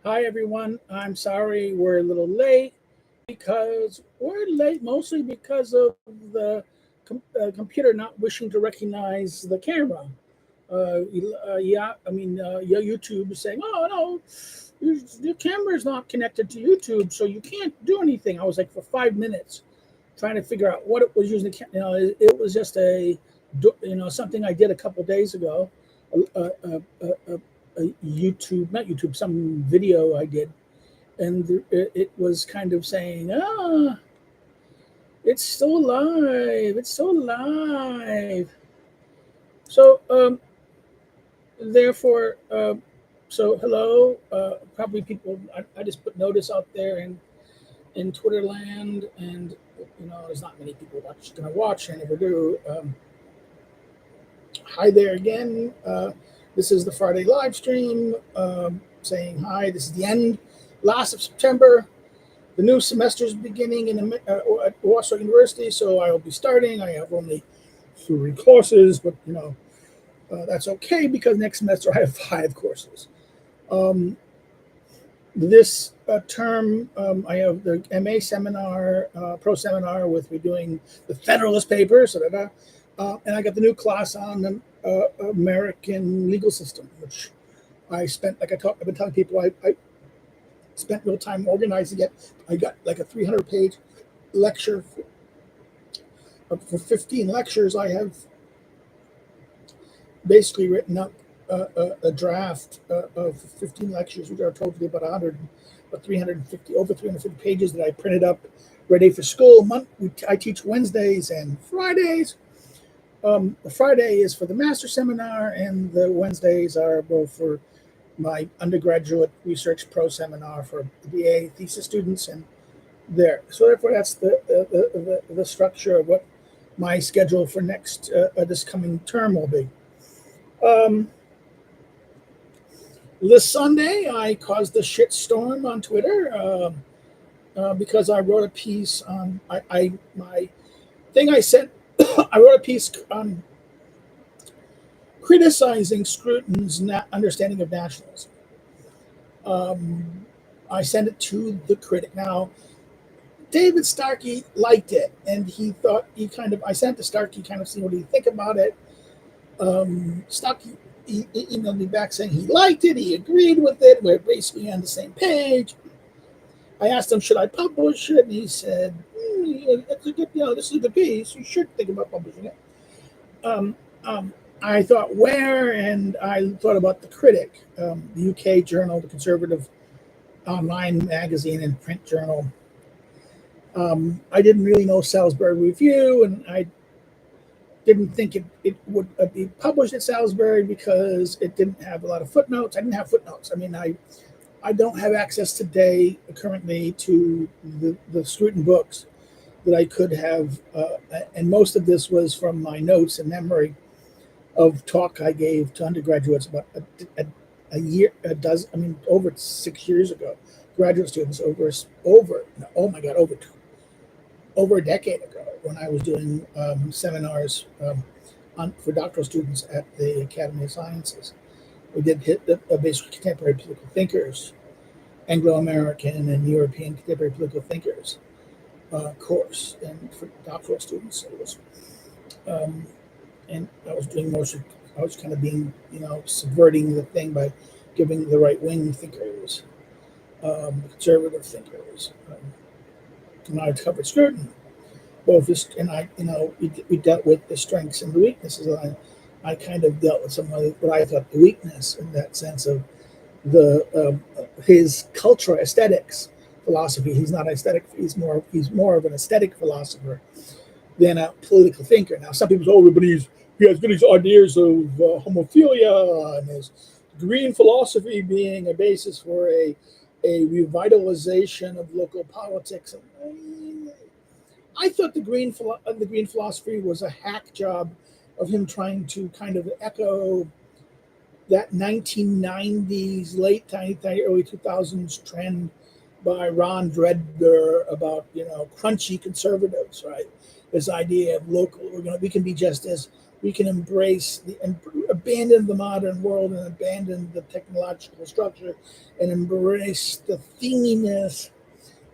Hi, everyone. I'm sorry we're a little late because we're late mostly because of the computer not wishing to recognize the camera. Yeah, YouTube is saying, "Oh no, your camera is not connected to YouTube, so you can't do anything." I was like for 5 minutes trying to figure out what it was using. It was just something I did a couple days ago. A YouTube, not YouTube, some video I did, and it was kind of saying, it's still alive, it's still alive. So, therefore, so hello, probably people, I just put notice out there in Twitter land, and there's not many people going to watch, I never do. Hi there again. This is the Friday live stream saying hi. This is the end, last of September. The new semester is beginning at Warsaw University, so I will be starting. I have only 3 courses, but that's okay because next semester I have 5 courses. Um, this term, I have the MA seminar, pro seminar with redoing the Federalist Papers, and I got the new class on the American legal system, which I spent, I've been telling people, I spent real time organizing it. I got like a 300-page lecture for 15 lectures. I have basically written up a draft of 15 lectures, which are totally about 350, over 350 pages that I printed up, ready for school. I teach Wednesdays and Fridays. The Friday is for the master seminar, and the Wednesdays are both for my undergraduate research pro seminar for the BA thesis students and there. So therefore, that's the structure of what my schedule for next this coming term will be. This Sunday, I caused a shit storm on Twitter because I wrote a piece on my thing I sent. I wrote a piece on criticizing Scruton's understanding of nationalism. I sent it to the critic. Now, David Starkey liked it, and he thought I sent it to Starkey, kind of see what he think about it. Starkey he emailed me back saying he liked it, he agreed with it, we're basically on the same page. I asked him, should I publish it? And he said, it's a good, this is a good piece, you should think about publishing it. I thought where, and I thought about the Critic, the UK journal, the conservative online magazine and print journal. I didn't really know Salisbury Review, and I didn't think it would be published at Salisbury because it didn't have a lot of footnotes. I didn't have footnotes. I mean, I don't have access today currently to the Scruton books that I could have, and most of this was from my notes and memory of talk I gave to undergraduates about a year, over 6 years ago. Graduate students over a decade ago, when I was doing seminars for doctoral students at the Academy of Sciences. We did basically contemporary political thinkers, Anglo-American and European contemporary political thinkers course, and for doctoral students it was. And I was doing I was kind of being, subverting the thing by giving the right-wing thinkers, conservative thinkers. And I covered Scruton. Both this, and we dealt with the strengths and the weaknesses. I kind of dealt with some of what I thought the weakness in that sense of his cultural aesthetics philosophy. He's not aesthetic. He's more of an aesthetic philosopher than a political thinker. Now, some people say, but he has good ideas of homophilia and his green philosophy being a basis for a revitalization of local politics. I thought the green philosophy was a hack job of him trying to kind of echo that 1990s, early 2000s trend by Ron Dredger about crunchy conservatives, right? This idea of local, we can be just as we can embrace abandon the modern world and abandon the technological structure and embrace the thinginess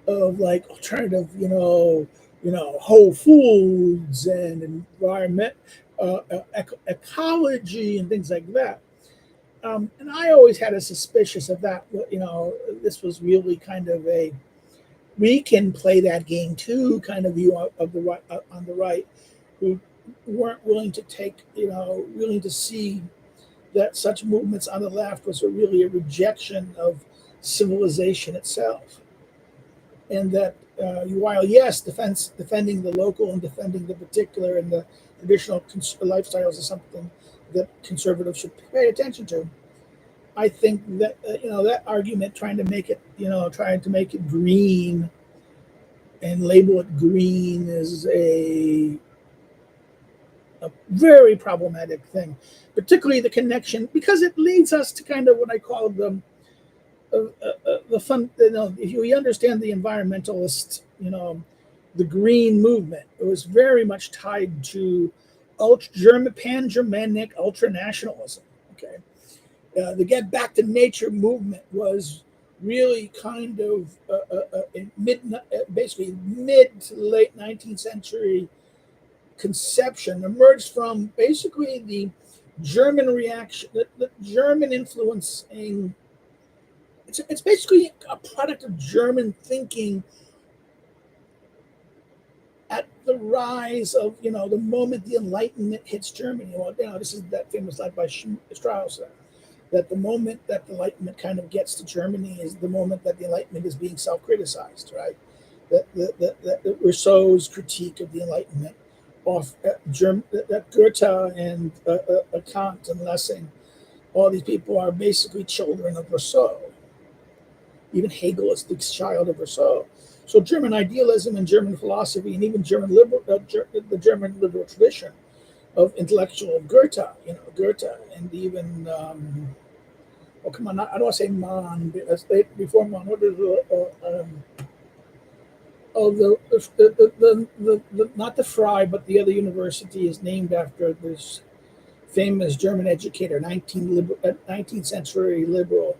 of like alternative, whole foods and environment, ecology and things like that. And I always had a suspicious of that. This was really kind of a we can play that game too kind of view of the right on the right, who weren't willing to willing to see that such movements on the left was really a rejection of civilization itself, and that while yes, defending the local and defending the particular and the traditional lifestyles is something that conservatives should pay attention to. I think that that argument trying to make it green and label it green is a very problematic thing, particularly the connection, because it leads us to kind of what I call the fun. If you understand the environmentalist, the green movement, it was very much tied to pan-Germanic ultranationalism. Okay, the Get Back to Nature movement was really kind of basically mid to late 19th century conception, emerged from basically the German reaction, the German influencing. It's basically a product of German thinking at the rise of, the moment the Enlightenment hits Germany. This is that famous line by Strauss, that the moment that the Enlightenment kind of gets to Germany is the moment that the Enlightenment is being self-criticized, right? That Rousseau's critique of the Enlightenment off that Goethe and Kant and Lessing, all these people are basically children of Rousseau. Even Hegel is the child of Rousseau. So German idealism and German philosophy and even the German liberal tradition of intellectual Goethe, and even come on, I don't want to say Mann, before Mann. What is the not the Fry, but the other university is named after this famous German educator, 19th century liberal,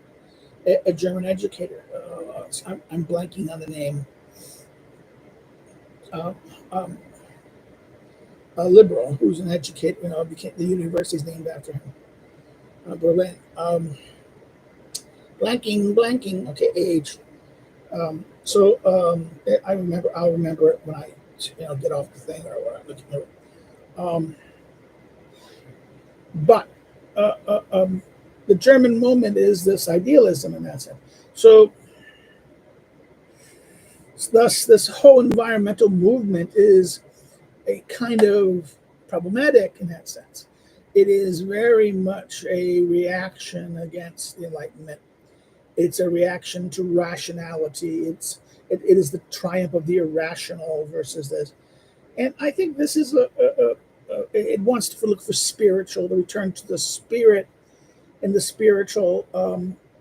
a German educator. I'm blanking on the name. A liberal who's an educator, became the university is named after him. Berlin. Blanking. Okay, age. I'll remember it when I, get off the thing or when I'm looking at it. But the German moment is this idealism in that sense. So thus, this whole environmental movement is a kind of problematic in that sense. It is very much a reaction against the Enlightenment. It's a reaction to rationality. It is the triumph of the irrational versus this. And I think this is it wants to look for spiritual, to return to the spirit and the spiritual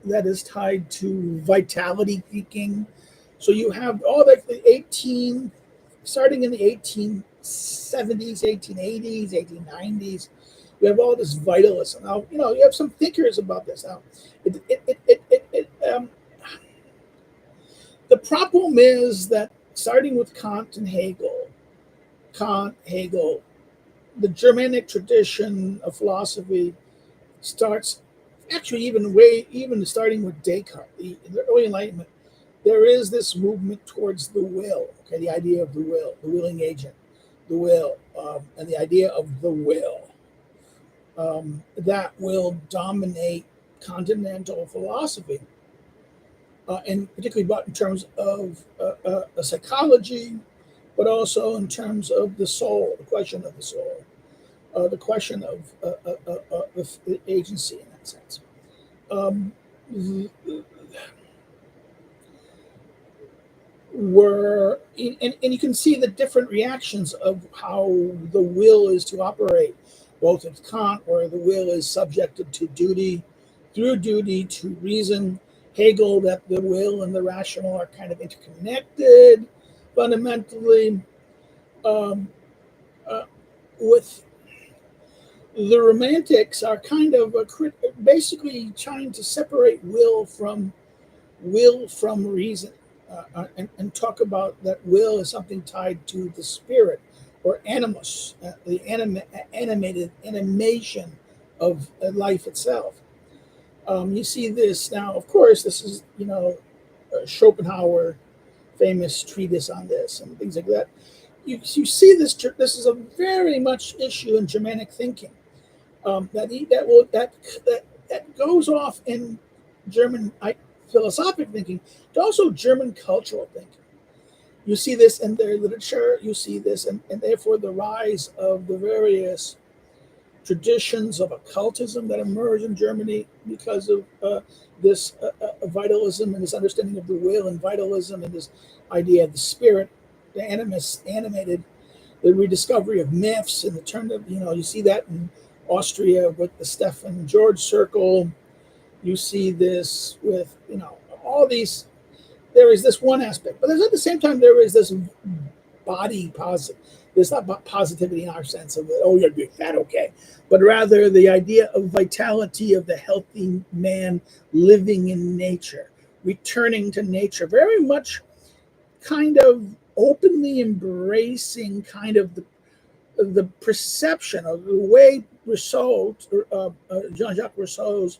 that is tied to vitality seeking. So you have all like starting in the 1870s, 1880s, 1890s, you have all this vitalism. Now, you have some thinkers about this. Now, the problem is that starting with Kant, Hegel, the Germanic tradition of philosophy starts actually even starting with Descartes, the early Enlightenment. There is this movement towards the will, okay, the idea of the will, the willing agent, the will, and the idea of the will that will dominate continental philosophy, and particularly in terms of psychology, but also in terms of the soul, the question of the soul, the question of agency in that sense. And you can see the different reactions of how the will is to operate, both with Kant, where the will is subjected to duty, through duty to reason. Hegel, that the will and the rational are kind of interconnected fundamentally, with the Romantics are kind of basically trying to separate will from reason, and talk about that will is something tied to the spirit or animus, the animated animation of life itself. You see this now, of course. This is Schopenhauer famous treatise on this and things like that. You see this. This is a very much issue in Germanic thinking, that goes off in German philosophic thinking, but also German cultural thinking. You see this in their literature. You see this, and therefore the rise of the various traditions of occultism that emerge in Germany because of this vitalism and this understanding of the will and vitalism and this idea of the spirit, the animated, the rediscovery of myths and the turn of, you see that in Austria with the Stefan George Circle. You see this with, all these. There is this one aspect, but there's at the same time there is this body positive. There's not positivity in our sense of, oh, you're big fat, okay, but rather the idea of vitality of the healthy man living in nature, returning to nature, very much kind of openly embracing kind of the perception of the way Rousseau, Jean-Jacques Rousseau's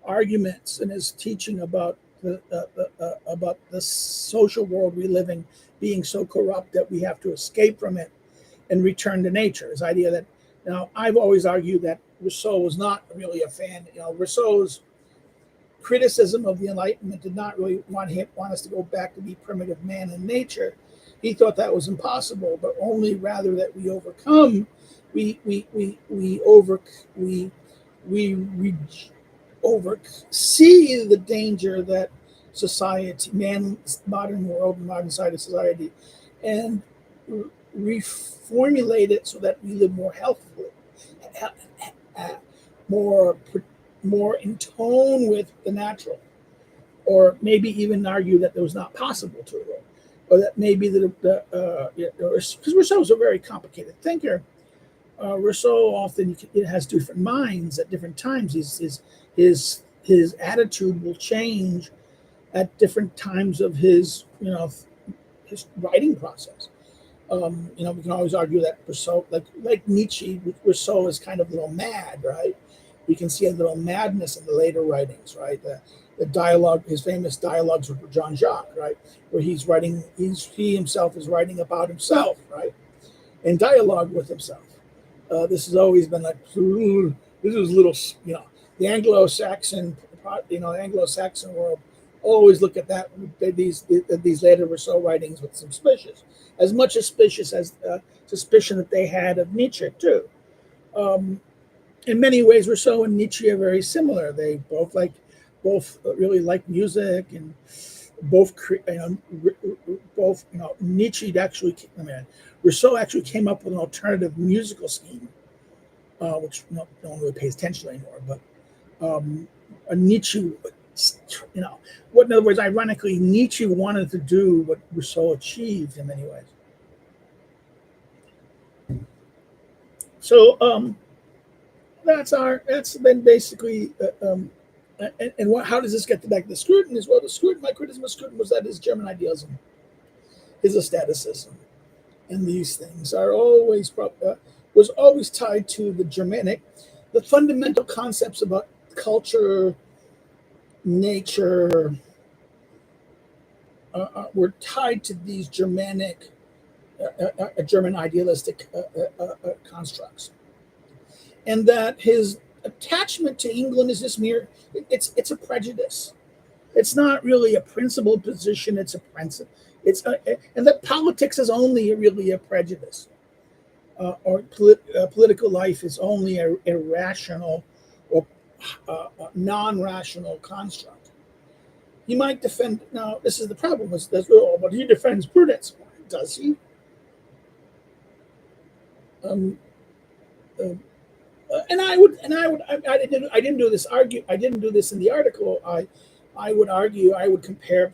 arguments and his teaching about the social world we live in being so corrupt that we have to escape from it and return to nature. His idea that, I've always argued that Rousseau was not really a fan. Rousseau's criticism of the Enlightenment did not really want us to go back to be primitive man in nature. He thought that was impossible, but only rather that we overcome, we see the danger that society, modern world, modern society, and reformulate it so that we live more healthfully, more in tone with the natural, or maybe even argue that it was not possible to, or that maybe because Rousseau is a very complicated thinker. Rousseau often has different minds at different times. His attitude will change at different times of his writing process. We can always argue that Rousseau, like Nietzsche, Rousseau is kind of a little mad, right? We can see a little madness in the later writings, right? The dialogue, his famous dialogues with Jean-Jacques, right, where he himself is writing about himself, right, in dialogue with himself. This has always been like, this is little, the Anglo-Saxon world always look at these later Rousseau writings with suspicious, as much suspicious as suspicion that they had of Nietzsche too. In many ways, Rousseau and Nietzsche are very similar. They both really like music, and Nietzsche actually, Rousseau actually came up with an alternative musical scheme, which no one really pays attention anymore. But Nietzsche, in other words, ironically, Nietzsche wanted to do what Rousseau achieved in many ways. So that's been basically. How does this get back to Scruton as well? My criticism of Scruton was that his German idealism, his aestheticism, and these things are was always tied to the fundamental concepts about culture, nature, were tied to these German idealistic constructs, and that his attachment to England is just it's a prejudice. It's not really a principled position. It's a principle. And that politics is only really a prejudice, or political life is only a irrational or non-rational construct. He might defend. Now, this is the problem. But he defends prudence. Does he? I didn't do this in the article. I would compare,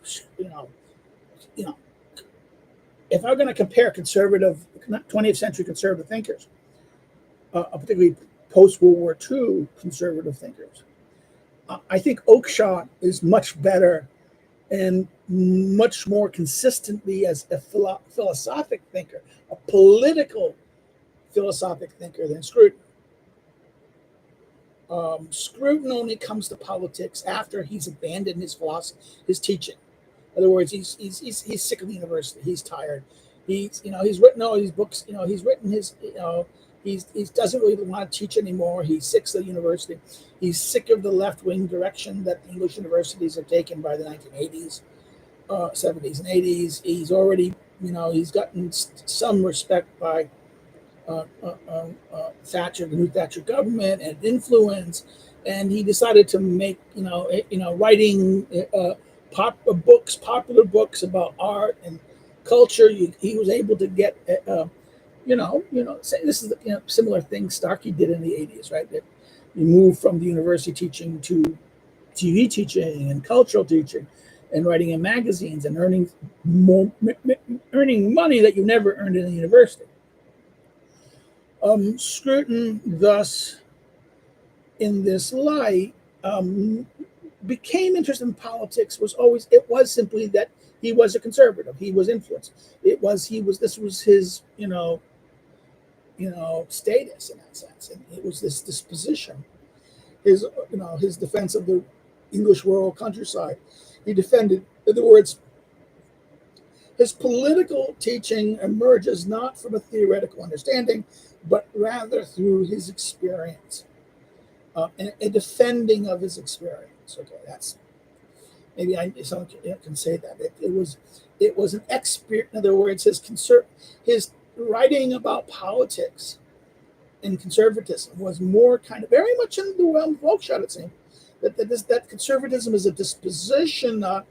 if I'm going to compare conservative 20th century conservative thinkers, particularly post-World War II conservative thinkers. I think Oakeshott is much better and much more consistently as a philosophic thinker, a political philosophic thinker than Scruton. Scruton only comes to politics after he's abandoned his philosophy, his teaching. In other words, he's sick of the university. He's tired. He's written all these books. He's written his he doesn't really want to teach anymore. He's sick of the university. He's sick of the left wing direction that the English universities have taken by the 1980s, 70s, and 80s. He's already he's gotten some respect by Thatcher, the new Thatcher government, and influence, and he decided to make writing popular books about art and culture. He was able to get say this is similar thing Starkey did in the 80s, right? That you move from the university teaching to TV teaching and cultural teaching, and writing in magazines and earning money that you never earned in the university. Scruton, thus, in this light, became interested in politics. It was simply that he was a conservative. He was influenced. This was his, status in that sense, and it was this disposition. His defense of the English rural countryside. He defended, in other words, his political teaching emerges not from a theoretical understanding, but rather through his experience, and a defending of his experience. Okay, that's maybe someone can say that it was an experience. In other words, his writing about politics and conservatism was more kind of very much in the realm of Oakeshott. It seemed that conservatism is a disposition, not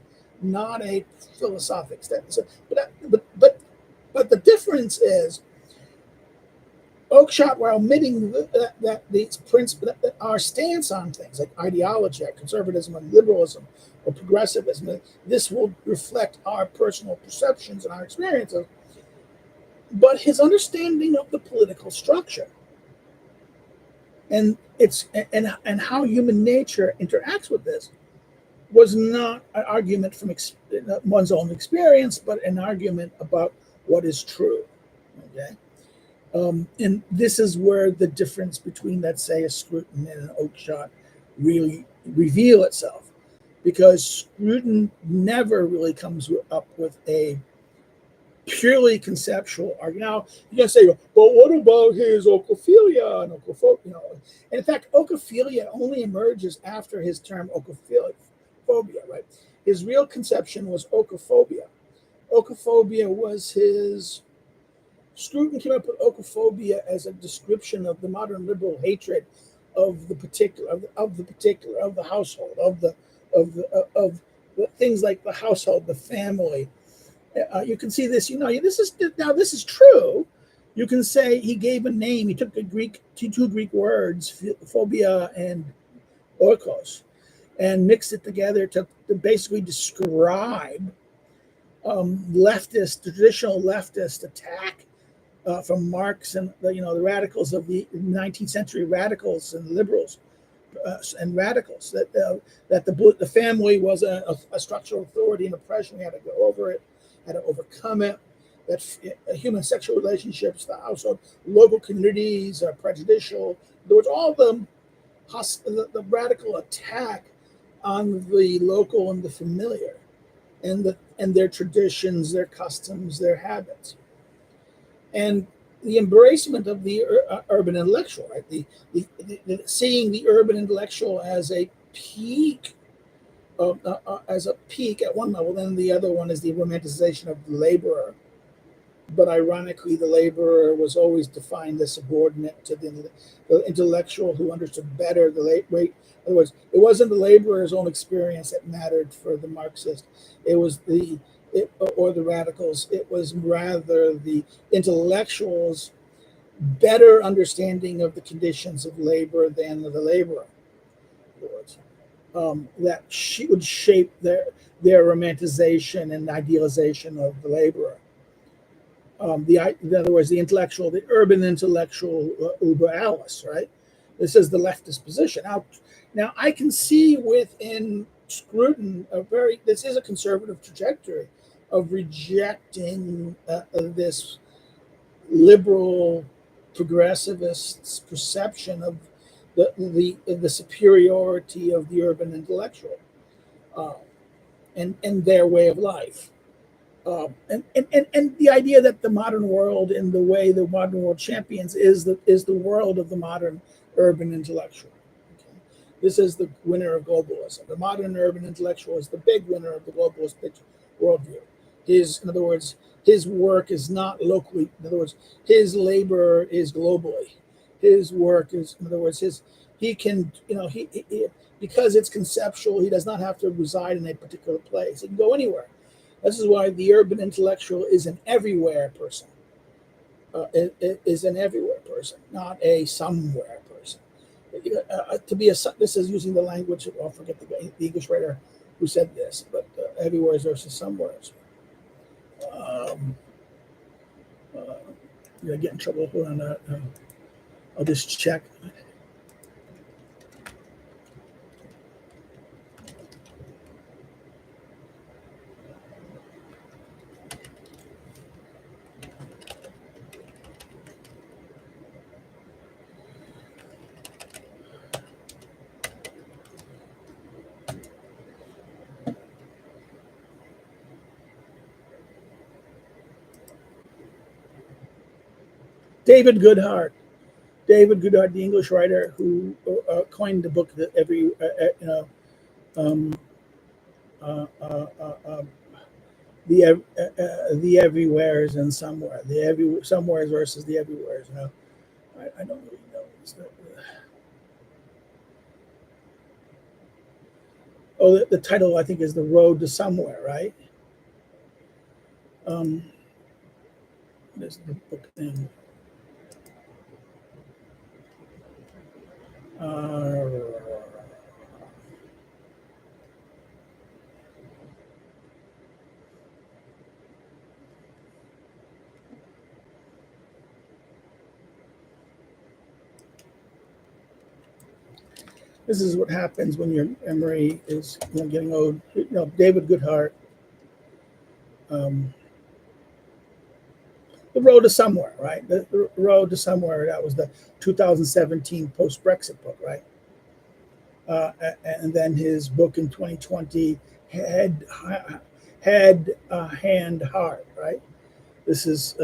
a philosophic statement. So, but the difference is Oakeshott, while omitting that these principles, our stance on things like ideology, like conservatism and liberalism or progressivism, this will reflect our personal perceptions and our experiences. But his understanding of the political structure and how human nature interacts with this was not an argument from one's own experience, but an argument about what is true. Okay, and this is where the difference between, let's say, a Scruton and an Oakeshott really reveal itself, because Scruton never really comes up with a purely conceptual argument. Now you're gonna say, but what about his Okophilia and Okophobia? And in fact, Okophilia only emerges after his term Okophobia, right? His real conception was Okophobia. Okophobia was his. Scruton came up with Okophobia as a description of the modern liberal hatred of the particular, of the household, of the things like the household, the family. You can see this. This is true. You can say he gave a name. He took two Greek words, phobia and oikos, and mixed it together to basically describe traditional leftist attack from Marx and the radicals of the 19th century radicals and liberals and radicals, that the family was a structural authority and oppression. We had to go over it, had to overcome it. That human sexual relationships, the household, local communities are prejudicial. There was all the radical attack on the local and the familiar, and their traditions, their customs, their habits, and the embracement of the urban intellectual, right? The seeing the urban intellectual as a peak at one level. Then the other one is the romanticization of the laborer. But ironically, the laborer was always defined as subordinate to the intellectual who understood better the late. In other words, it wasn't the laborer's own experience that mattered for the Marxist. It was or the radicals. It was rather the intellectuals' better understanding of the conditions of labor than the laborer. In other words, that would shape their romanticization and idealization of the laborer. In other words, the intellectual, the urban intellectual, uber alles, right? This is the leftist position. Now I can see within Scruton this is a conservative trajectory of rejecting this liberal progressivist's perception of the superiority of the urban intellectual uh, and their way of life. And the idea that the modern world, in the way the modern world champions, is the world of the modern urban intellectual. Okay? This is the winner of globalism. The modern urban intellectual is the big winner of the globalist worldview. In other words, his work is not locally. In other words, his labor is globally. His work is, in other words, he can, he because it's conceptual. He does not have to reside in a particular place. He can go anywhere. This is why the urban intellectual is an everywhere person. It is an everywhere person, not a somewhere person. This is using the language. I'll forget the English writer who said this, but everywhere versus somewheres. I get in trouble. Hold on. I'll just check. David Goodhart, the English writer who coined the book that the everywheres and somewhere, the somewheres versus the everywheres. I don't really know. The title I think is "The Road to Somewhere," right? There's the book thing. This is what happens when your memory is getting old. David Goodhart. The Road to Somewhere, right? The Road to Somewhere. That was the 2017 post-Brexit book, right? And then his book in 2020, Head, Hand, Heart, right? This is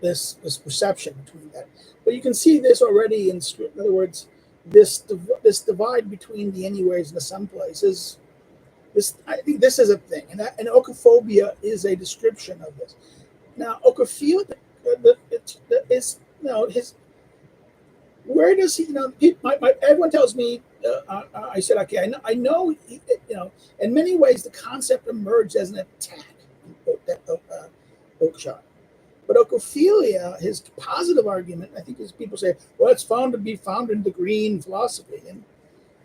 this perception between that. But you can see this already in other words, this divide between the anywheres and the some places. I think this is a thing, and okophobia is a description of this. Now, okophilia is his. Where does he? Everyone tells me. I said, okay, I know. In many ways, the concept emerged as an attack on Oakeshott. But okophilia, his positive argument, I think, is people say, well, it's found to be found in the green philosophy, and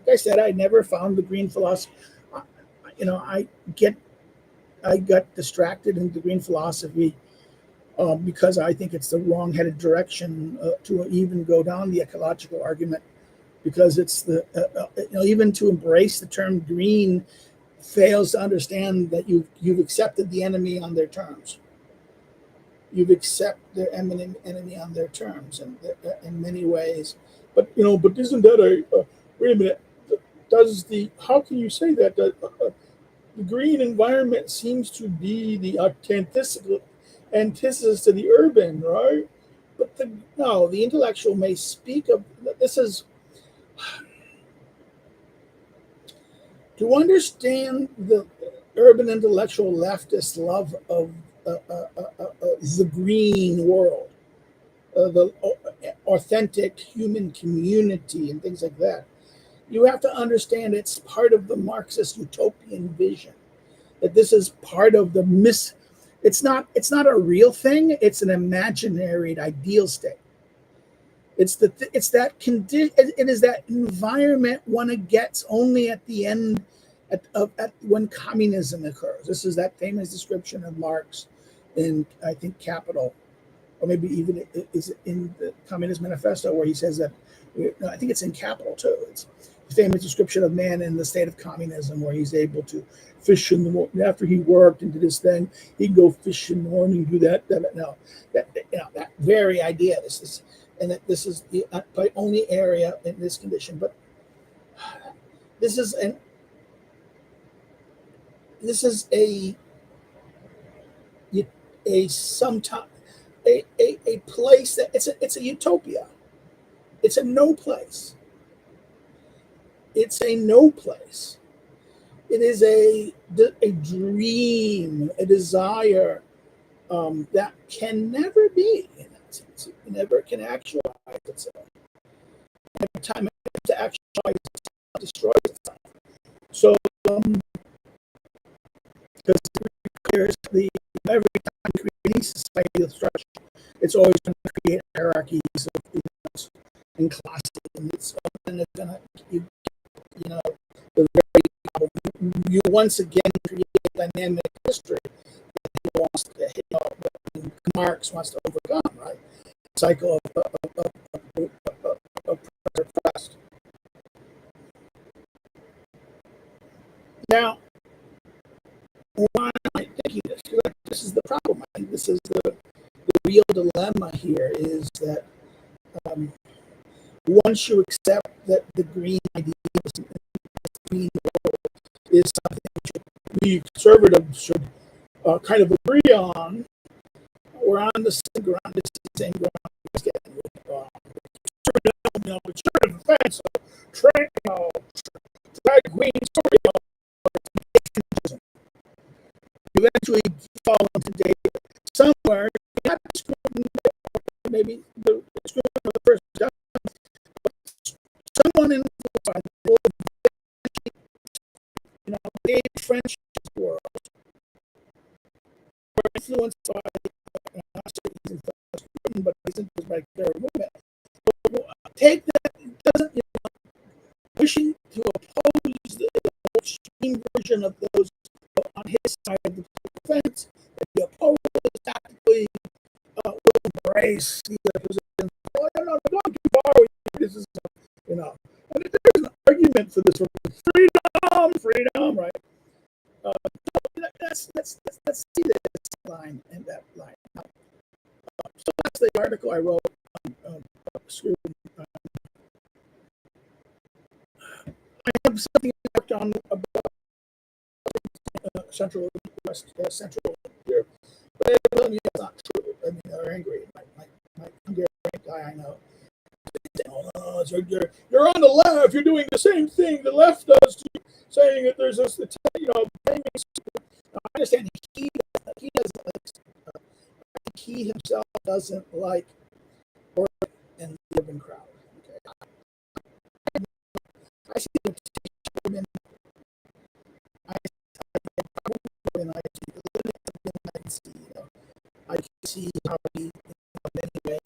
like I said, I never found the green philosophy. I got distracted in the green philosophy because I think it's the wrong-headed direction to even go down the ecological argument, because it's even to embrace the term green fails to understand that you've accepted the enemy on their terms. You've accepted their enemy on their terms, and in many ways. But isn't that wait a minute? How can you say that? The green environment seems to be the antithesis to the urban, right? But the intellectual may speak of this as to understand the urban intellectual leftist love of the green world, the authentic human community, and things like that. You have to understand it's part of the Marxist utopian vision. That this is part of the It's not a real thing. It's an imaginary ideal state. It is that environment one gets only at the end, when communism occurs. This is that famous description of Marx in, I think, Capital, or maybe even is it in the Communist Manifesto, where he says that, no, I think it's in Capital too. It's the famous description of man in the state of communism, where he's able to fish in the morning. After he worked and did his thing, he'd go fish in the morning, do that. No, that very idea. This is the only area in this condition. But this is a sometime a place that it's a utopia. It's a no place. It's a no place. It is a dream, a desire that can never be. In that sense, it never can actualize itself. Every time it has to actualize itself, it destroys itself. So, because it requires every time you create any societal structure, it's always going to create hierarchies of and classes, and it's going to the very you once again create a dynamic history that wants to, Marx wants to overcome, right? Cycle of trust. Now, why am I thinking this? This is the problem. I think this is the real dilemma here, is that once you accept that the green idea is something which we conservatives should kind of agree on, we're on the same ground. This is the same ground. Conservative offense, drag queen story. Eventually fall into data somewhere. Not maybe the description of the first, someone in the will the French world were influenced by but influenced by their movement. Take that, doesn't wishing to oppose the extreme version of those on his side of the fence, that he opposes tactically will embrace the position. Oh, no, don't get borrowed. This is, and there's an argument for this freedom, right? Let's see this line and that line. So that's the article I wrote. I have something I worked on about Central West, Central here, but it's not true. I mean, they're angry. My Hungarian guy I know. Oh, you're on the left. You're doing the same thing the left does, saying that there's this, I understand he doesn't like. He himself doesn't like work in the urban crowd. Okay. I see him and I can see how he, in many ways,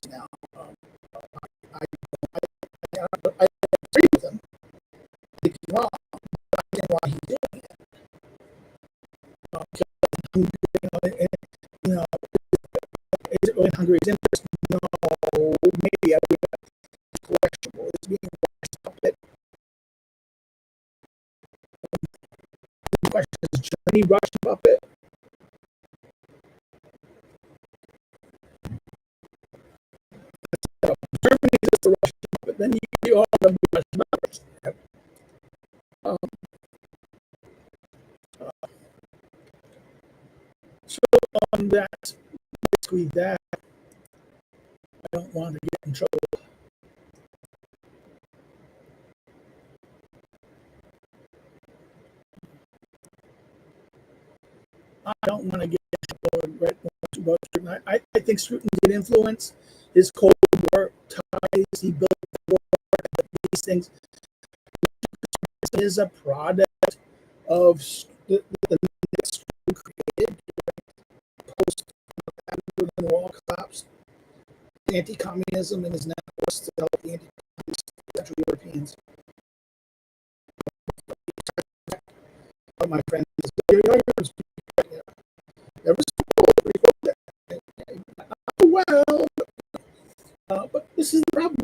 now. I agree with him. It's wrong. I understand why he's doing it. Is it really in Hungary's interest? No, maybe. It's questionable. It's being puppet. The question is, Germany Russian puppet? Germany is the Russian puppet. Then you all have the Russian puppets. So on that, basically that, I don't want to get in trouble. I don't want to get in trouble. I think Scruton did influence his Cold War ties. He built the war, these things. It is a product of the created post wall collapse, anti-communism, and is now to help the anti-communist Central Europeans. my friend is you're never record that. Oh, well, but this is the problem.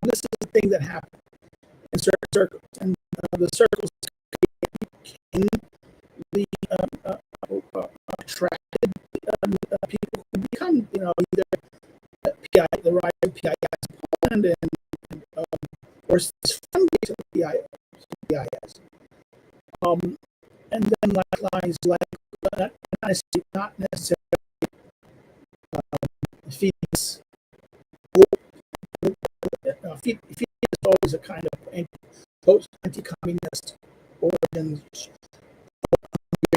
This is the thing that happened in certain circles, and the circles can the attracted people to become, either PI, the rise of PIS in Poland, and or funding of PIS. And then lines like not necessarily feeds. Feed is always a kind of anti-communist origins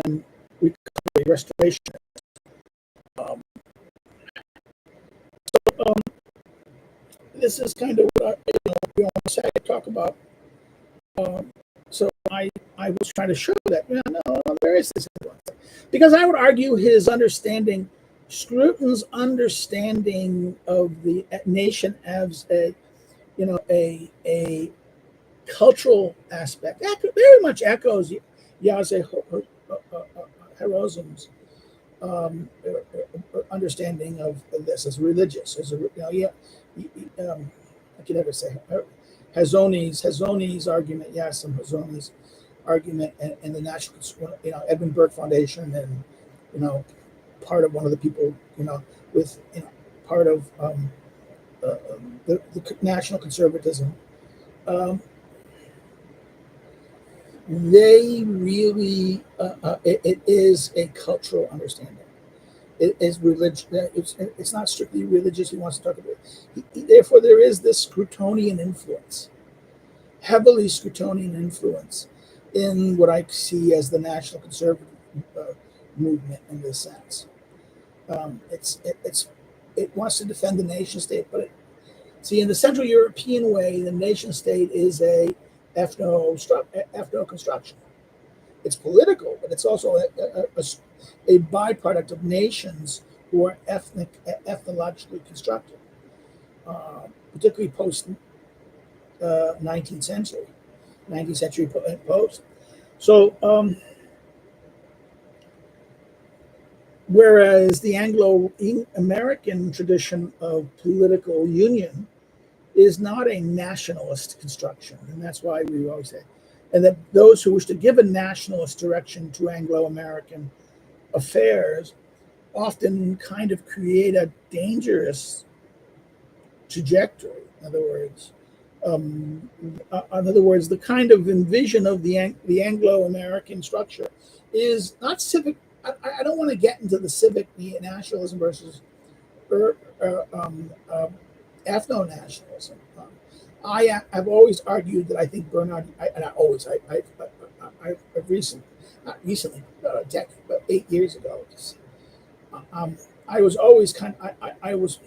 and recovery restoration. This is kind of what we almost had to talk about. So I was trying to show that no, there is this influence, because I would argue his understanding, Scruton's understanding of the nation as a cultural aspect very much echoes Yazzie Harozum's understanding of this as religious, as I can never say Hazoni's argument, Hazoni's argument, and the National, Edmund Burke Foundation, and part of one of the people, with part of the national conservatism. They really, it is a cultural understanding. It is religion. It's not strictly religious. He wants to talk about it. Therefore, there is this Scrutonian influence, heavily Scrutonian influence, in what I see as the national conservative movement in this sense. It wants to defend the nation state, but in the Central European way, the nation state is a ethno construction. It's political, but it's also a byproduct of nations who are ethnologically constructed, particularly post 19th century post. So, whereas the Anglo-American tradition of political union is not a nationalist construction, and that's why we always say, and that those who wish to give a nationalist direction to Anglo-American affairs often kind of create a dangerous trajectory. In other words, the kind of envision of the Anglo-American structure is not civic. I don't want to get into the civic nationalism versus ethno-nationalism. I've always argued that I think Bernard, I've recently, not recently, about a decade, about 8 years ago, I was always I was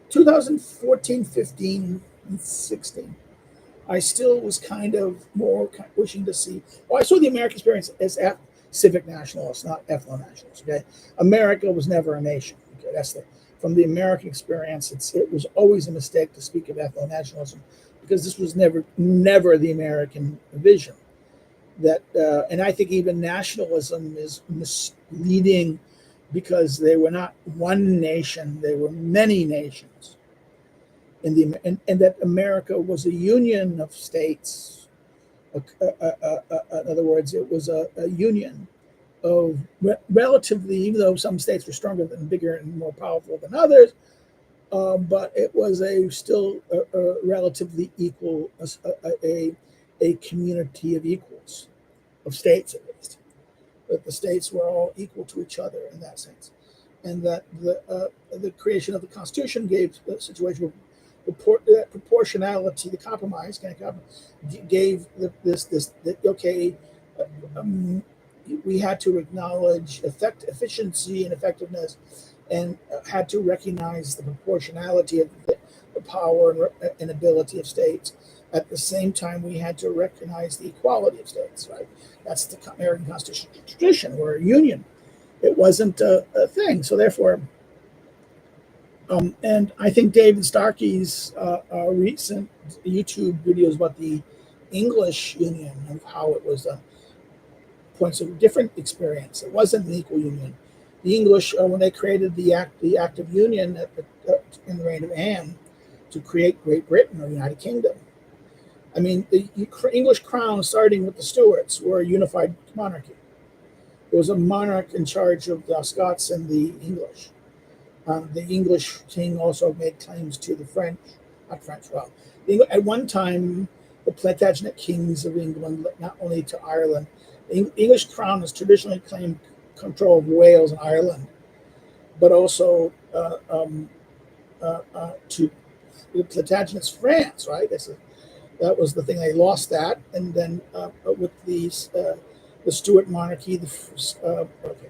2014, 15, and 16. I still was kind of more wishing to see. Well, I saw the American experience as civic nationalists, not ethno-nationalists. Okay, America was never a nation. Okay, that's from the American experience. It was always a mistake to speak of ethno-nationalism, because this was never the American vision. And I think even nationalism is misleading, because they were not one nation; they were many nations. And that America was a union of states. In other words, it was a union of relatively, even though some states were stronger and bigger and more powerful than others, but it was still a relatively equal, a community of equals, of states at least. That the states were all equal to each other in that sense, and that the creation of the Constitution gave the situation of proportionality, the compromise, gave we had to acknowledge efficiency and effectiveness, and had to recognize the proportionality of the power and ability of states. At the same time, we had to recognize the equality of states, right? That's the American constitutional tradition. We're a union. It wasn't a thing. So therefore, And I think David Starkey's recent YouTube videos about the English Union and how it was points of different experience. It wasn't an equal union. The English, when they created the Act of Union in the reign of Anne to create Great Britain or United Kingdom. I mean, the English crown, starting with the Stuarts, were a unified monarchy. There was a monarch in charge of the Scots and the English. The English king also made claims to the French, not French, well, at one time, the Plantagenet kings of England, not only to Ireland, the English crown has traditionally claimed control of Wales and Ireland, but also to the Plantagenets France, right? That was the thing. They lost that, and then with the Stuart monarchy, okay,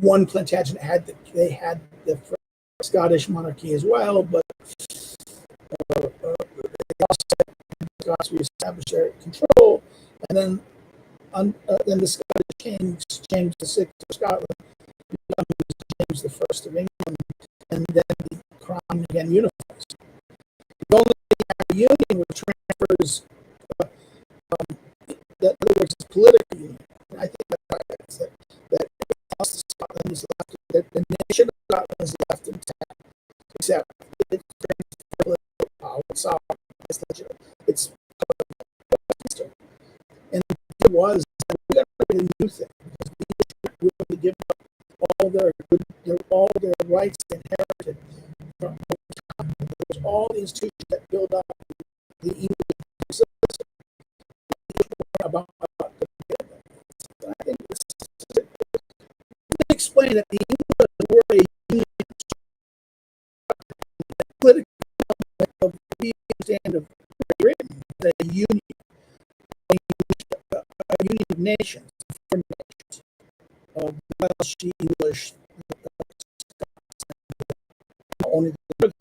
one Plantagenet they had the Scottish monarchy as well, but they lost it. The Scots reestablished their control, and then the Scottish kings, James VI of Scotland, James the First of England, and then the crown again unifies. The only union which transfers, that, in other words, it's political union. And I think that Scotland is left, that the nation of Scotland is left intact, except it's political power. It's legitimate. It's and it was we got to do a new thing because we have to give up all their rights inherited from all the institutions that build up the English system about the I think this explain that the English were a union political of the stand of Great Britain, a union, a union of nations, different nations, of Welsh, English, only the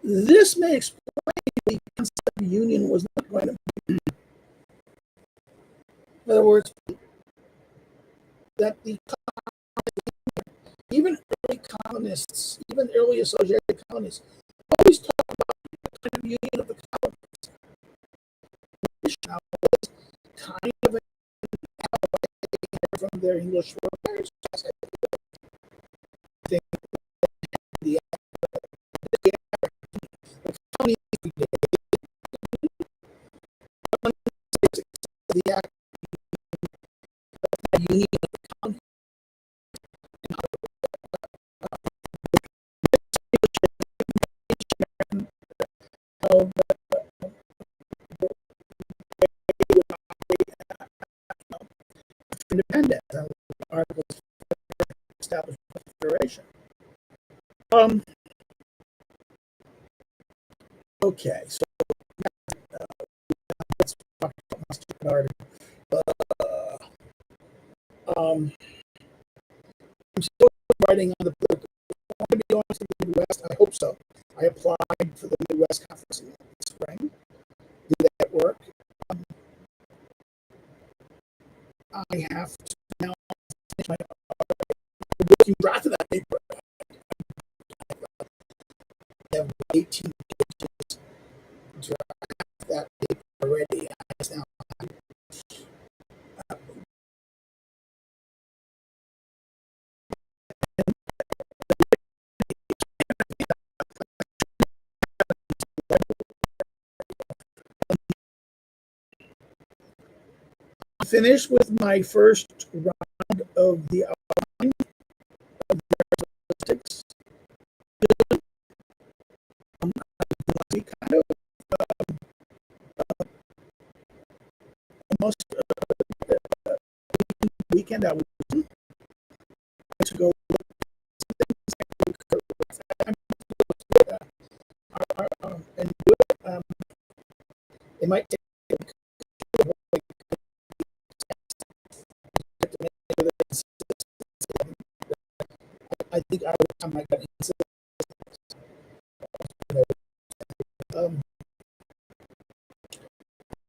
this may explain the concept of union was not going to be. In other words, that even early colonists, even early associated colonists, always talk about the kind of union of the colonists. Now, kind of from their English workers. I think the colonies the act of union of the colony. Of independence and articles established federation. Okay, so let's talk about my stupid article. I'm still writing on the political. I want to be going to the Midwest. I hope so. I applied for the Midwest Conference in the spring. Did that work? I have to now finish my working draft of that paper. I have 18 pages to draft that paper already. Now, I finished with my first round of the outline of the characteristics. Kind of almost weekend I was to go and do it. It might take I think I might get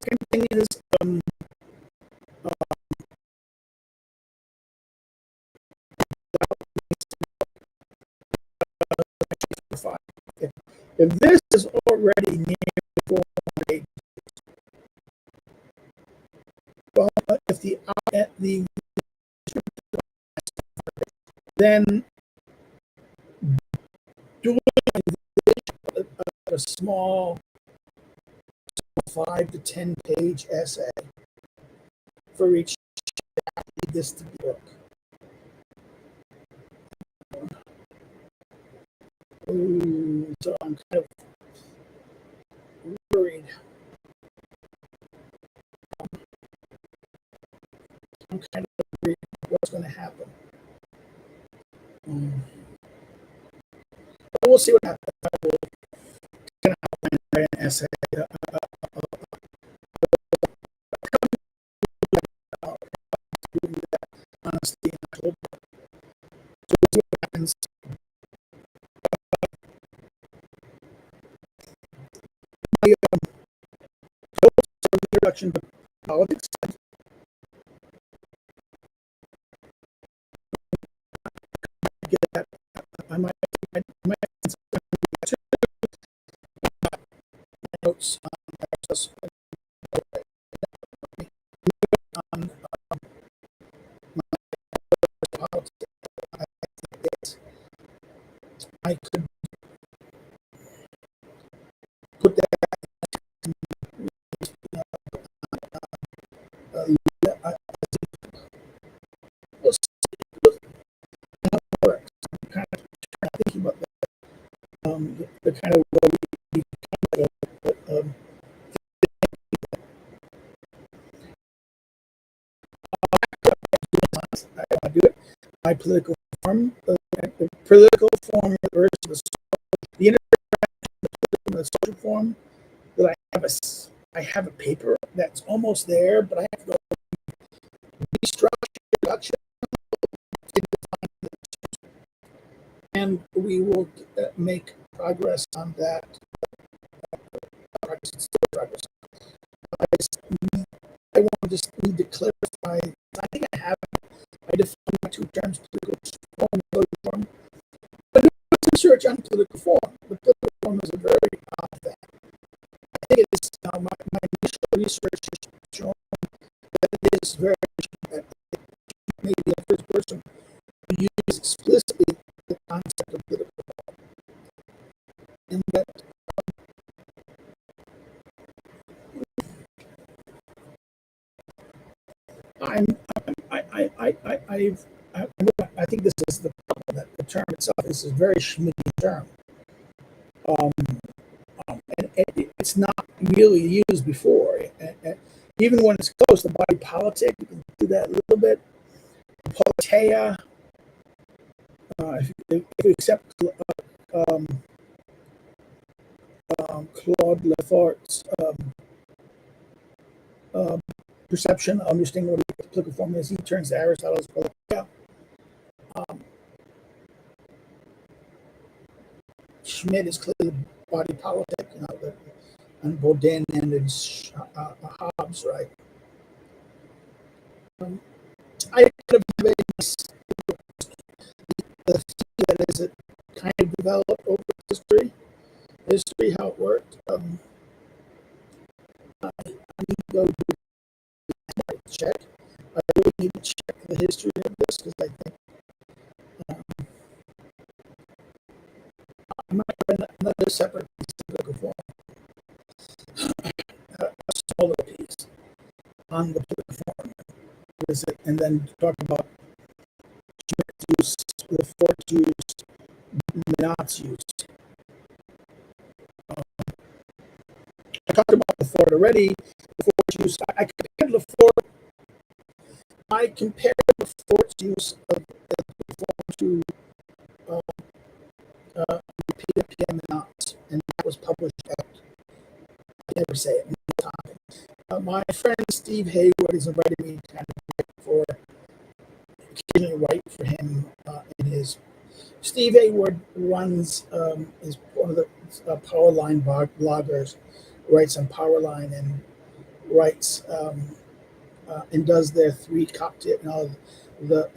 second thing is If this is already near 400, well, if the then doing a small 5 to 10 page essay for each this to book. Ooh, so I'm kind of worried. I'm kind of worried what's going to happen. But we'll see what happens. I will kind of write an essay. Honestly, in October. So we'll see what happens. Introduction to politics. Get that. I might notes on politics. I could put that we'll see how it works. I'm kind of thinking about that. The kind of way we I do it. My political form, versus the interaction of the social form. That I have a paper that's almost there, but I have to go restructure, and we will make progress on that. Progress. I just need to clarify. I think I define my two terms: political form and political form. But research on political form. The political form is a very odd thing. I think it is my initial research has shown that it is very that maybe the first person who uses explicitly the concept of political form, and that I think this is the problem, that the term itself is a very Schmitty term. And it's not really used before. And even when it's close, the body politic, you can do that a little bit. Politeia, if you accept Claude Lefort's perception, understanding what the political form is, he turns to Aristotle's politeia. Schmidt is clearly body politic, and Baudin and it's Hobbes, right? I kind of have the theory that is it kind of developed over history, how it worked. I need to go check. I really need to check the history of this because I think I might have another separate piece of political form, a smaller piece on the political form. And then talk about Schmidt's use, Lefort's use, Menot's use. I talked about Lefort already. Lefort's use. I compared Lefort. I compared Lefort's use of the form to Peter Pierre Menot, and that was published at. I never say it. My friend Steve Hayward has invited me to kind of occasionally write for him in his. Steve Hayward runs is one of the Powerline bloggers, writes on Powerline and writes and does their 3 cocktail, their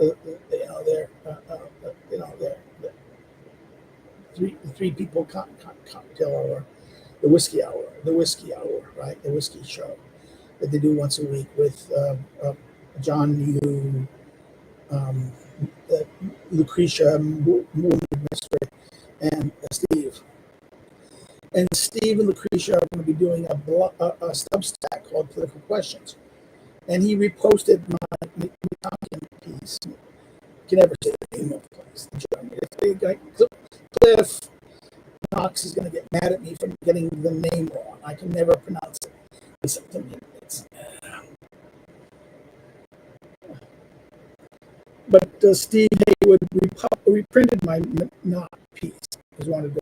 three people cocktail hour, the whiskey hour, right? The whiskey show that they do once a week with John Yu, um, Lucretia Mystery, and Steve. And Steve and Lucretia are going to be doing a Substack called Political Questions. And he reposted my piece. You can never say the name of the place. Cliff Knox is going to get mad at me for getting the name wrong. I can never pronounce it. But Steve Haywood reprinted my Monot piece. Wanted to.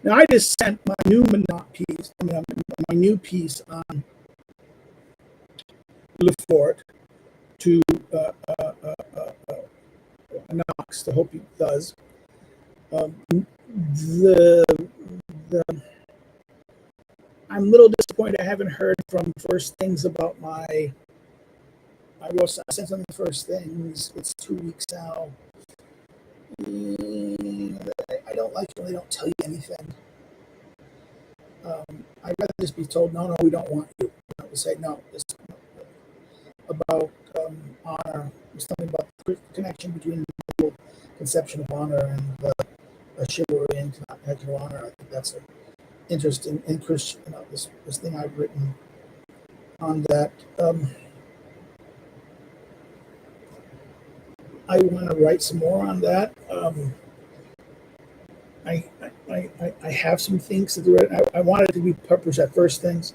Now I just sent my new Monot piece. My new piece on Lefort to Knox to hope he does. I'm a little disappointed I haven't heard from First Things about I sent them the First Things. It's 2 weeks now. I don't like when they don't tell you anything. I'd rather just be told, no, we don't want you. To say no. About honor. There's something about the connection between the conception of honor and chivalry and connection of honor. I think that's an interesting in Christian. This thing I've written on that. I want to write some more on that. I have some things that I wanted to be published at First Things.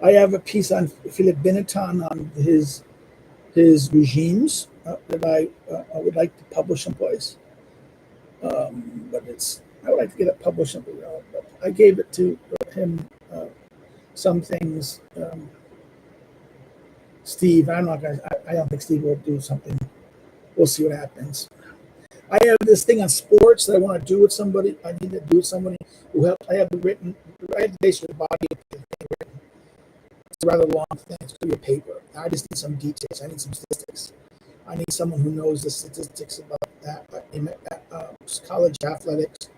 I have a piece on Philip Baton on his regimes that I would like to publish someplace. But I would like to get it published somewhere else. But I gave it to him. Some things. Steve, I don't think Steve will do something. We'll see what happens. I have this thing on sports that I want to do with somebody. I need to do with somebody who helps. I have the basic body of the thing written. It's a rather long thing. It's going to be a paper. I just need some details. I need some statistics. I need someone who knows the statistics about that, college athletics,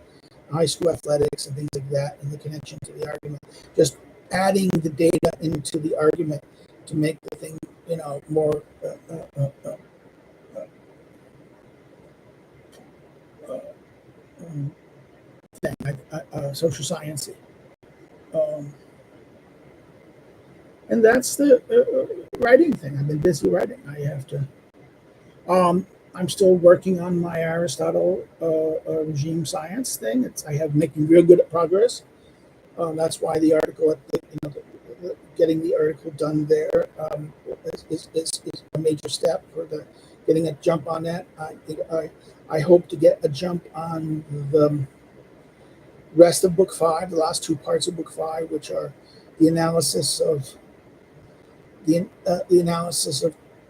high school athletics, and things like that, and the connection to the argument. Just adding the data into the argument to make the thing, more social sciencey. And that's the writing thing. I've been busy writing. I have to. I'm still working on my Aristotle regime science thing. I have making real good progress. That's why the article, getting the article done there is a major step for getting a jump on that. I hope to get a jump on the rest of Book 5, the last two parts of Book 5, which are the analysis of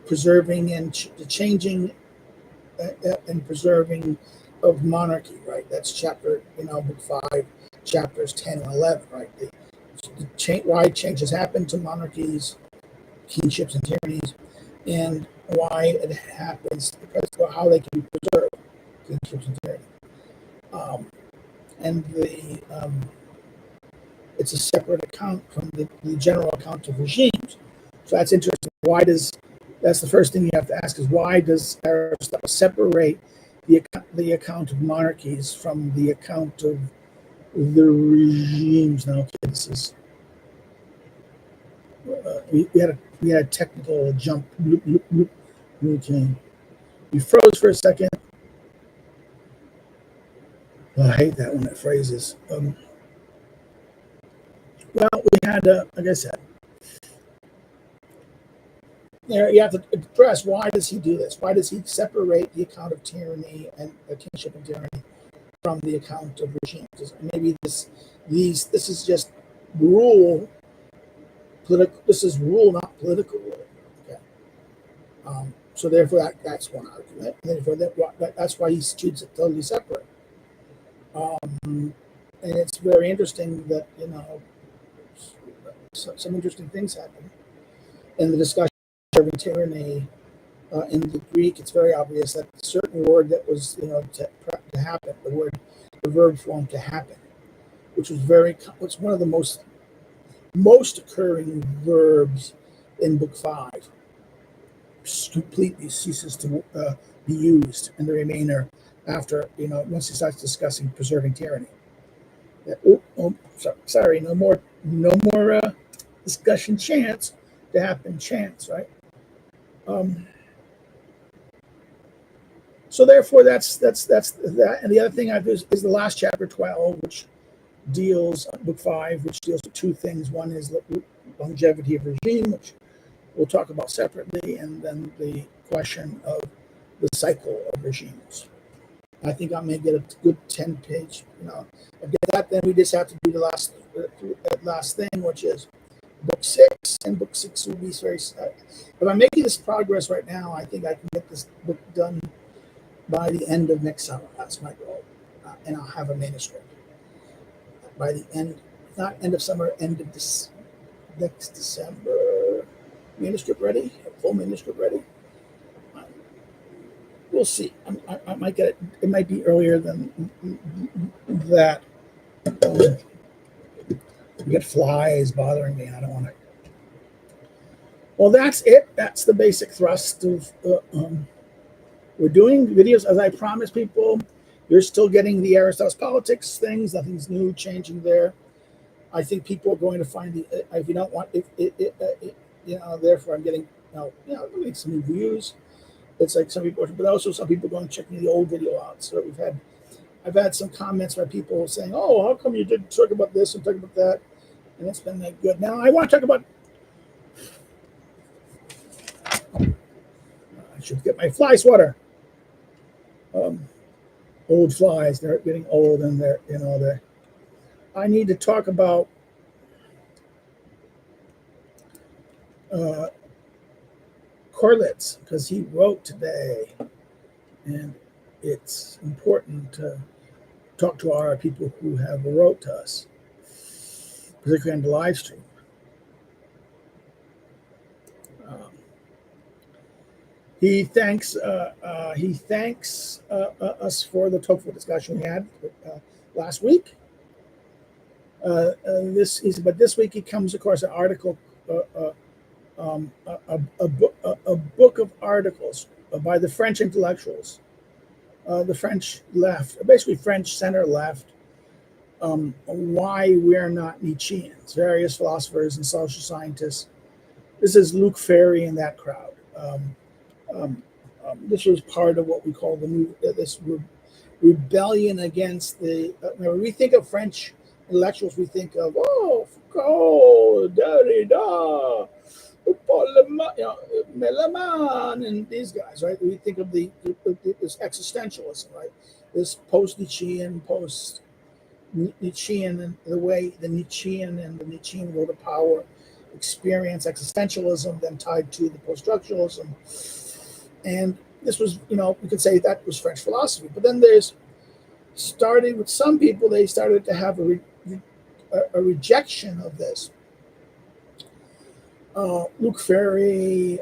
preserving and the changing and preserving of monarchy. Right, that's chapter Book 5, chapters 10 and 11. Right, why changes happen to monarchies, kingships, and tyrannies, and why it happens, how they can be preserved, kingships and tyranny. And it's a separate account from the general account of regimes. So that's interesting. That's the first thing you have to ask is why does Aristotle separate the account of monarchies from the account of the regimes? Now, okay, this is we had a technical jump. Okay, we froze for a second. Oh, I hate that when it phrases. Well, we had, like I said, you have to address why does he do this? Why does he separate the account of tyranny and kingship and tyranny from the account of regimes? Maybe this is just rule. This is rule, not political rule. Okay. So therefore, that's one argument. And therefore, that's why he treats it totally separate. And it's very interesting that some interesting things happen in the discussion of tyranny. In the Greek, it's very obvious that a certain word that was to happen, the word the verb form to happen, which was one of the most occurring verbs in Book 5. Completely ceases to be used in the remainder after, once he starts discussing preserving tyranny. Sorry, no more discussion chance to happen chance, right? So therefore, that's that. And the other thing I do is the last chapter 12, which deals Book 5, which deals with two things. One is longevity of regime, which we'll talk about separately, and then the question of the cycle of regimes. I think I may get a good 10-page. If get that, then we just have to do the last thing, which is Book 6, and Book 6 will be very. If I'm making this progress right now, I think I can get this book done by the end of next summer. That's my goal, and I'll have a manuscript by the end, not end of summer, end of this next December. Manuscript ready, full manuscript ready. We'll see. I might get it. It might be earlier than that. You get flies bothering me. I don't want to. Well, that's it. That's the basic thrust of. We're doing videos as I promised people. You're still getting the Aristotle's politics things. Nothing's new, changing there. I think people are going to find if you don't want therefore I'm getting make some new views. It's like some people, but also some people going checking the old video out. So I've had some comments by people saying, "Oh, how come you didn't talk about this and talk about that?" And it's been like good. Now I want to talk about. I should get my fly swatter. Old flies, they're getting old, and they're. I need to talk about Corlitz, because he wrote today, and it's important to talk to our people who have wrote to us, particularly on the live stream. He thanks us for the TOEFL discussion we had last week. But this week he comes across an article, a book of articles by the French intellectuals, the French left, basically French center left, why we're not Nietzscheans, various philosophers and social scientists. This is Luc Ferry and that crowd. This was part of what we call this rebellion against the. When we think of French intellectuals, we think of Foucault, Derrida, Melaman, and these guys, right? We think of this existentialism, right? This post-Nietzschean, post-Nietzschean, and the way the Nietzschean and the Nietzschean road to power experience existentialism, then tied to the post-structuralism. And this was, we could say that was French philosophy. But then started with some people, they started to have a rejection of this. Luc Ferry,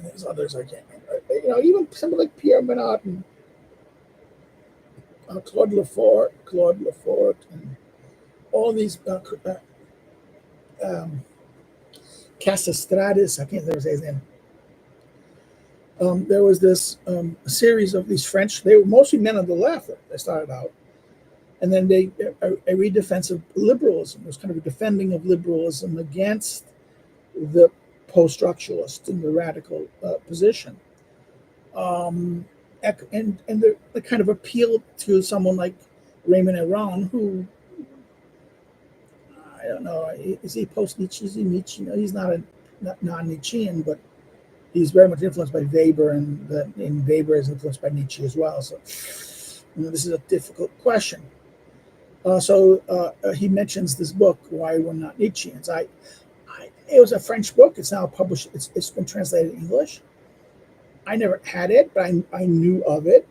there's others I can't remember. Even somebody like Pierre Menot and Claude Lefort, and all these Casastratus, I can't ever say his name. There was this series of these French, they were mostly men on the left, they started out. And then a redefense of liberalism. It was kind of a defending of liberalism against the post-structuralist and the radical position. And the kind of appeal to someone like Raymond Aron, who, I don't know, is he post-Nietzsche? Is he Nietzsche? He's not non-Nietzschean, but he's very much influenced by Weber, and Weber is influenced by Nietzsche as well. So this is a difficult question. So he mentions this book, Why We're Not Nietzscheans. It was a French book. It's now published. It's been translated in English. I never had it, but I knew of it.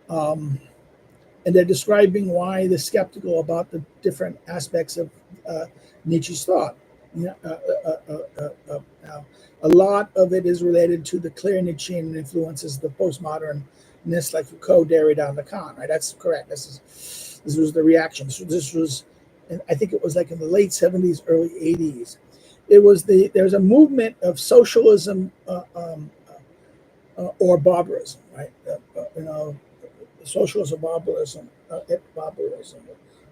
And they're describing why they're skeptical about the different aspects of Nietzsche's thought. Yeah, now, a lot of it is related to the clear Nietzschean influences, the postmodernists like Foucault, Derrida, and Lacan. Right, that's correct. This was the reaction. This was, and I think it was like in the late '70s, early '80s. There's a movement of socialism or barbarism, right? Socialism, barbarism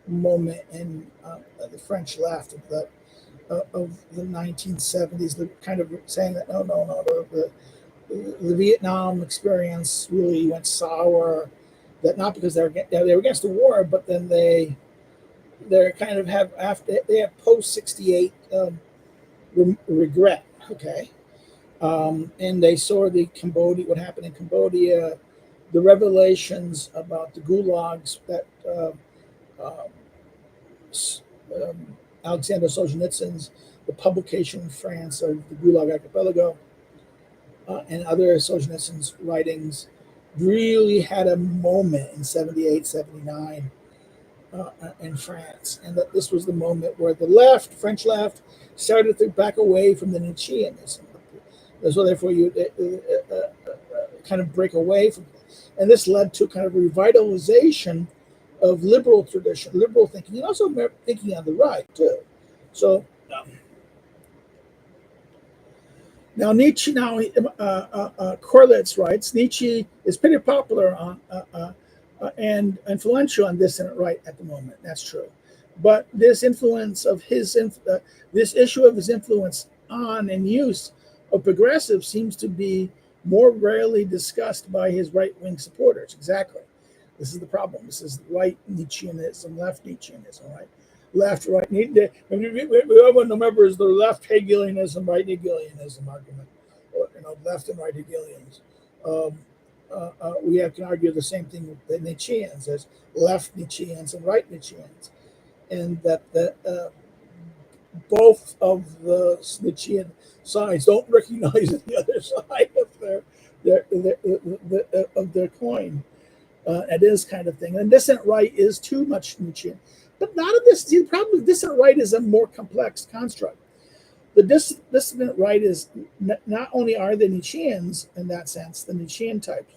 moment in the French left of the 1970s, the kind of saying that no, the Vietnam experience really went sour. That not because they were against the war, but then they're kind of have after they have post '68 regret. Okay, and they saw what happened in Cambodia, the revelations about the gulags that uh, Alexander Solzhenitsyn's the publication in France of the Gulag Archipelago and other Solzhenitsyn's writings really had a moment in '78, '79 in France. And that this was the moment where the left, French left, started to back away from the Nietzscheanism. So therefore you kind of break away from it. And this led to kind of revitalization of liberal tradition, liberal thinking, and also thinking on the right too. So now Nietzsche, Corlitz writes, Nietzsche is pretty popular on and influential on dissident right at the moment. That's true, but this influence of this issue of his influence on and use of progressive seems to be more rarely discussed by his right wing supporters. Exactly, this is the problem. This is right Nietzscheanism, left Nietzscheanism, right? Left, right. Everyone remembers the left Hegelianism, right Hegelianism argument, or, left and right Hegelians. Um, we can argue the same thing with the Nietzscheans. There's left Nietzscheans and right Nietzscheans, and that both of the Nietzschean sides don't recognize the other side of their coin. It is kind of thing. And dissident right is too much Nietzschean. But not of this. See, the problem with dissident right is a more complex construct. The dissident right is not only are the Nietzscheans in that sense, the Nietzschean types,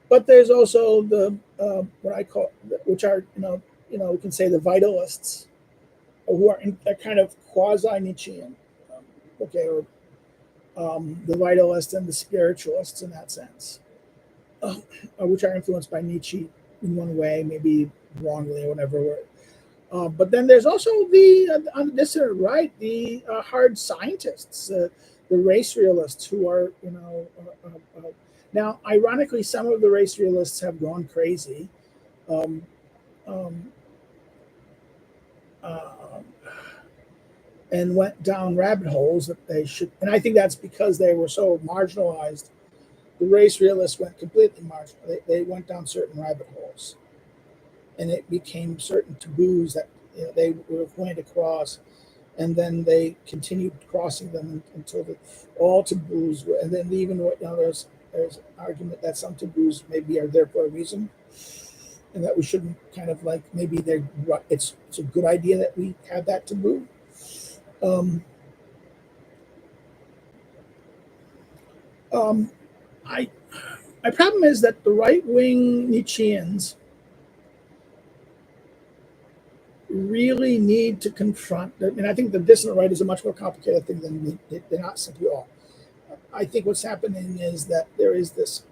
but there's also the what I call, which are we can say the vitalists, who are kind of quasi Nietzschean, okay, or the vitalists and the spiritualists in that sense, which are influenced by Nietzsche in one way, maybe wrongly or whatever. But then there's also on the dissident right, the hard scientists, the race realists who are, now, ironically, some of the race realists have gone crazy. Um, um, uh, and went down rabbit holes that they should, and I think that's because they were so marginalized. The race realists went completely marginal. They went down certain rabbit holes, and it became certain taboos that they were going to cross, and then they continued crossing them until all taboos were. And then even there's an argument that some taboos maybe are there for a reason, and that we shouldn't kind of like maybe it's a good idea that we have that taboo. Um, um, I my problem is that the right wing Nietzscheans really need to confront. And I think the dissident right is a much more complicated thing than they're not simply all. I think what's happening is that there is this,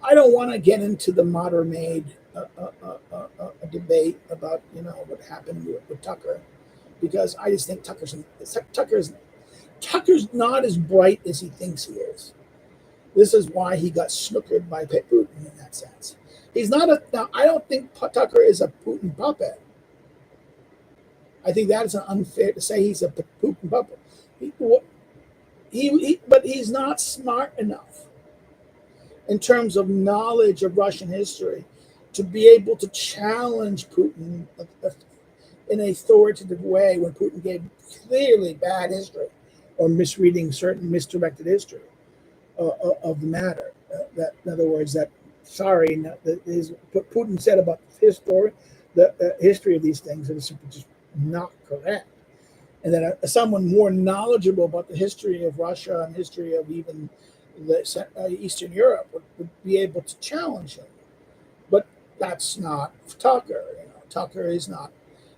I don't want to get into the modern made debate about what happened with Tucker, because I just think Tucker's not as bright as he thinks he is. This is why he got snookered by Putin in that sense. He's not now. I don't think Tucker is a Putin puppet. I think that is unfair to say he's a Putin puppet. But he's not smart enough in terms of knowledge of Russian history to be able to challenge Putin in an authoritative way when Putin gave clearly bad history or misreading certain misdirected history of the matter. That, in other words, what Putin said about the history of these things is just not correct. and that someone more knowledgeable about the history of Russia and history of even the Eastern Europe would be able to challenge him. But that's not Tucker. Tucker is not.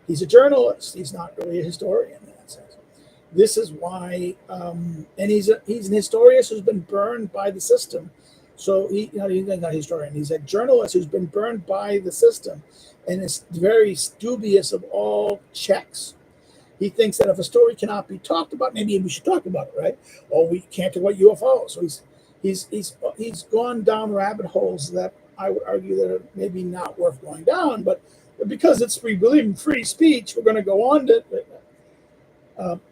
He's a journalist. He's not really a historian in that sense. This is why, and he's an historian who's been burned by the system. So he's not a historian. He's a journalist who's been burned by the system, and is very dubious of all checks. He thinks that if a story cannot be talked about, maybe we should talk about it, right? Or we can't talk about UFOs. So he's gone down rabbit holes that I would argue that are maybe not worth going down, but because it's we believe in free speech, we're going to go on to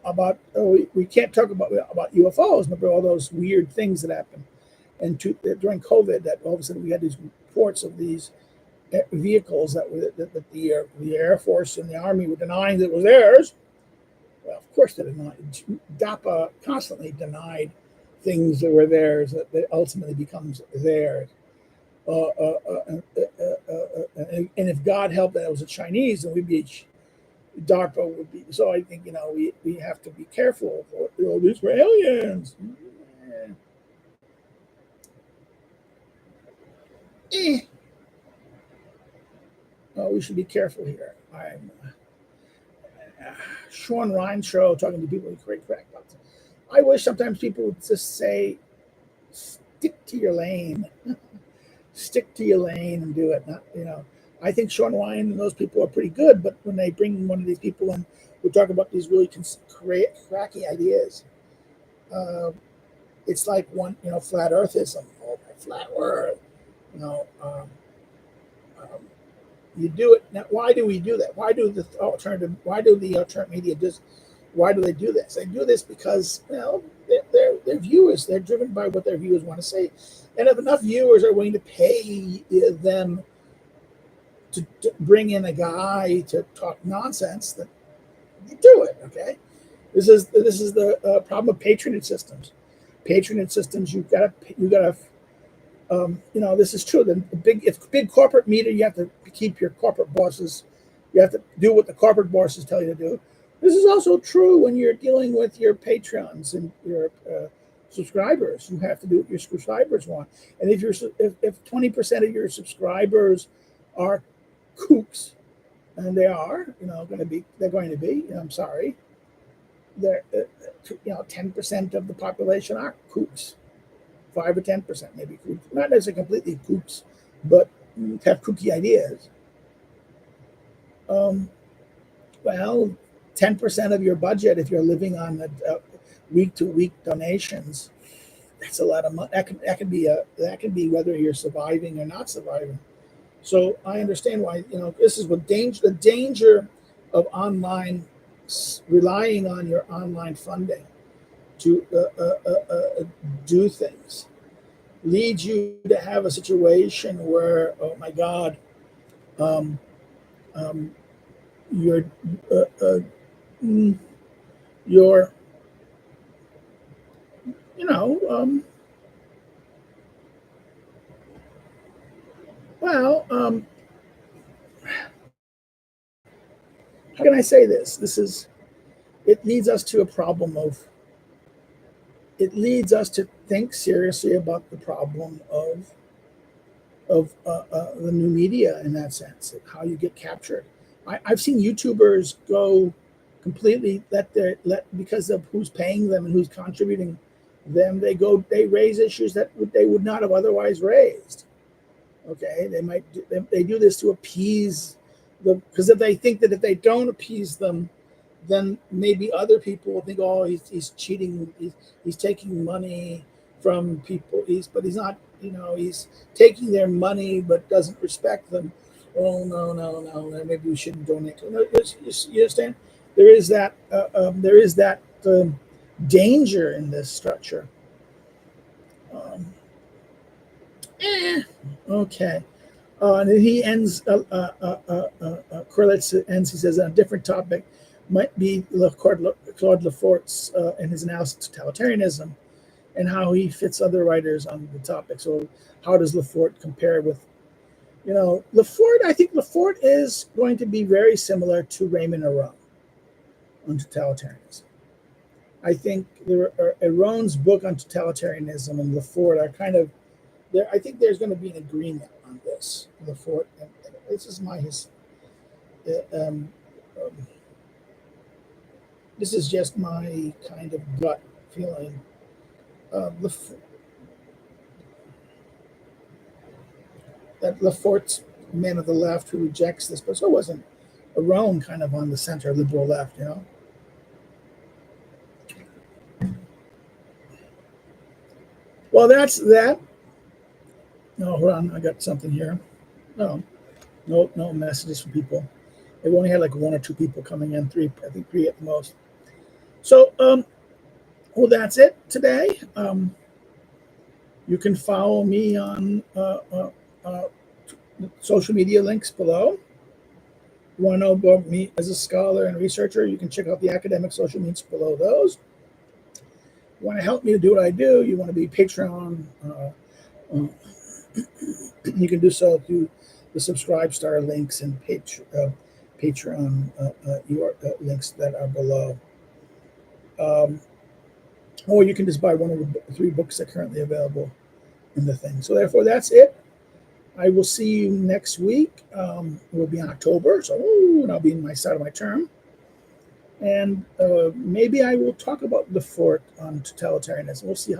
about we can't talk about UFOs, but all those weird things that happened, and during COVID, that all of a sudden we had these reports of these vehicles that the Air Force and the Army were denying that it was theirs. Well, of course they denied. DAPA constantly denied things that were theirs that ultimately becomes theirs. And if God helped that it was a Chinese, then we'd be DARPA would be. So I think we have to be careful. These were aliens. We should be careful here. I'm Sean Ryan show talking to people with great crackpots. I wish sometimes people would just say, "Stick to your lane." Stick to your lane and do it. Not, I think Sean Ryan and those people are pretty good, but when they bring one of these people in who talk about these really cracky ideas, it's like flat earthism, flat earth. You do it now. Why do we do that? Why do the alternative media why do they do this? They do this because their viewers, they're driven by what their viewers want to say. And if enough viewers are willing to pay them to bring in a guy to talk nonsense, then you do it. Okay, this is the problem of patronage systems. Patronage systems, you gotta. This is true. If big corporate media, you have to keep your corporate bosses. You have to do what the corporate bosses tell you to do. This is also true when you're dealing with your patrons and your subscribers. You have to do what your subscribers want. And if 20% of your subscribers are kooks, and they are, they're going to be. I'm sorry. They're 10% of the population are kooks. 5 or 10% maybe kooks. Not necessarily completely kooks, but have kooky ideas. Well, 10% of your budget, if you're living on week-to-week donations, that's a lot of money. That can be whether you're surviving or not surviving. So I understand why this is what the danger of online relying on your online funding to do things leads you to have a situation where, oh my God, you're how can I say this? It leads us to a problem it leads us to think seriously about the problem of the new media in that sense, how you get captured. I've seen YouTubers go completely because of who's paying them and who's contributing them. They raise issues that they would not have otherwise raised. Okay, they do this to appease because if they think that if they don't appease them, then maybe other people will think, oh, he's cheating, he's taking money from people, but he's not, he's taking their money but doesn't respect them. Oh, no, maybe we shouldn't donate to them. You understand? There is that danger in this structure. Okay. And then he ends, Corlitz ends, he says, on a different topic, might be Claude Lefort's and his analysis of totalitarianism and how he fits other writers on the topic. So how does Lefort compare with, Lefort? I think Lefort is going to be very similar to Raymond Aron. on totalitarianism. I think Aron's book on totalitarianism and Lefort are kind of there. I think there's going to be an agreement on this. Lefort, and this is this is just my kind of gut feeling. That Lefort's man of the left who rejects this, but so wasn't Aron kind of on the center liberal left, you know? Well, that's that. No, hold on. I got something here. No messages from people. They've only had like one or two people coming in, three, I think three at the most. So, well, that's it today. You can follow me on social media links below. You want to know about me as a scholar and researcher, you can check out the academic social media below those. You want to help me to do what I do, you want to be Patreon, you can do so through the Subscribe Star links and Patreon links that are below. Or you can just buy one of the 3 books that are currently available in the thing. So therefore, that's it. I will see you next week. It will be in October, so and I'll be in my start of my term. And maybe I will talk about Lefort on totalitarianism. We'll see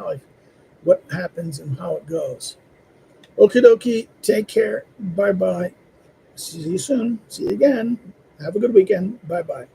what happens and how it goes. Okie dokie. Take care. Bye-bye. See you soon. See you again. Have a good weekend. Bye-bye.